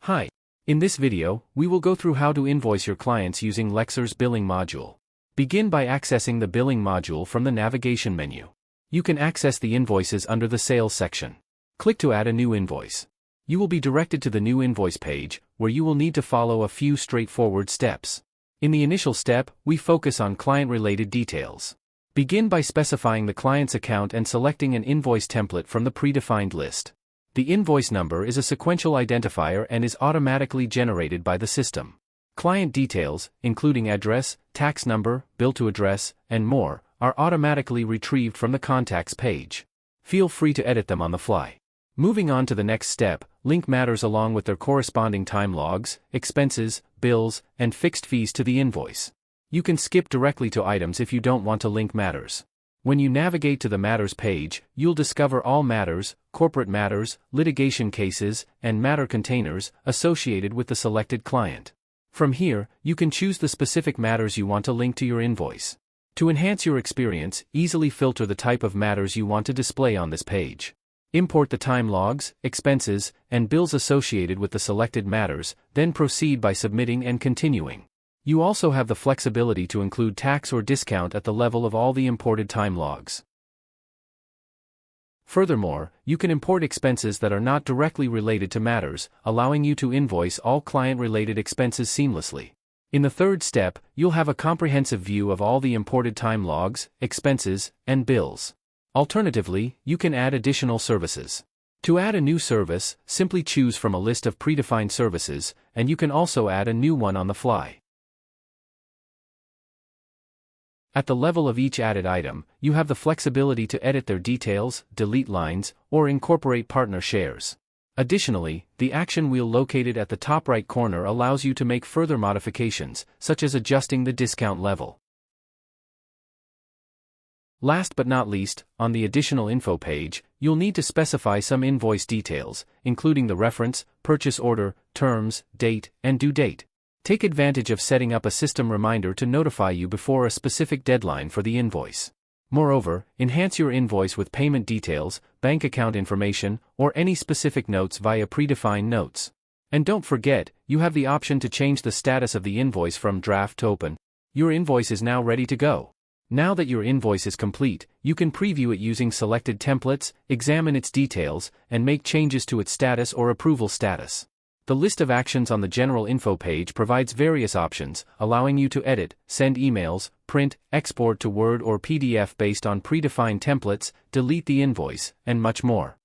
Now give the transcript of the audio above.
Hi. In this video, we will go through how to invoice your clients using Lexzur's billing module. Begin by accessing the billing module from the navigation menu. You can access the invoices under the Sales section. Click to add a new invoice. You will be directed to the new invoice page, where you will need to follow a few straightforward steps. In the initial step, we focus on client-related details. Begin by specifying the client's account and selecting an invoice template from the predefined list. The invoice number is a sequential identifier and is automatically generated by the system. Client details, including address, tax number, bill to address, and more, are automatically retrieved from the contacts page. Feel free to edit them on the fly. Moving on to the next step, link matters along with their corresponding time logs, expenses, bills, and fixed fees to the invoice. You can skip directly to items if you don't want to link matters. When you navigate to the Matters page, you'll discover all matters, corporate matters, litigation cases, and matter containers associated with the selected client. From here, you can choose the specific matters you want to link to your invoice. To enhance your experience, easily filter the type of matters you want to display on this page. Import the time logs, expenses, and bills associated with the selected matters, then proceed by submitting and continuing. You also have the flexibility to include tax or discount at the level of all the imported time logs. Furthermore, you can import expenses that are not directly related to matters, allowing you to invoice all client-related expenses seamlessly. In the third step, you'll have a comprehensive view of all the imported time logs, expenses, and bills. Alternatively, you can add additional services. To add a new service, simply choose from a list of predefined services, and you can also add a new one on the fly. At the level of each added item, you have the flexibility to edit their details, delete lines, or incorporate partner shares. Additionally, the action wheel located at the top right corner allows you to make further modifications, such as adjusting the discount level. Last but not least, on the additional info page, you'll need to specify some invoice details, including the reference, purchase order, terms, date, and due date. Take advantage of setting up a system reminder to notify you before a specific deadline for the invoice. Moreover, enhance your invoice with payment details, bank account information, or any specific notes via predefined notes. And don't forget, you have the option to change the status of the invoice from draft to open. Your invoice is now ready to go. Now that your invoice is complete, you can preview it using selected templates, examine its details, and make changes to its status or approval status. The list of actions on the general info page provides various options, allowing you to edit, send emails, print, export to Word or PDF based on predefined templates, delete the invoice, and much more.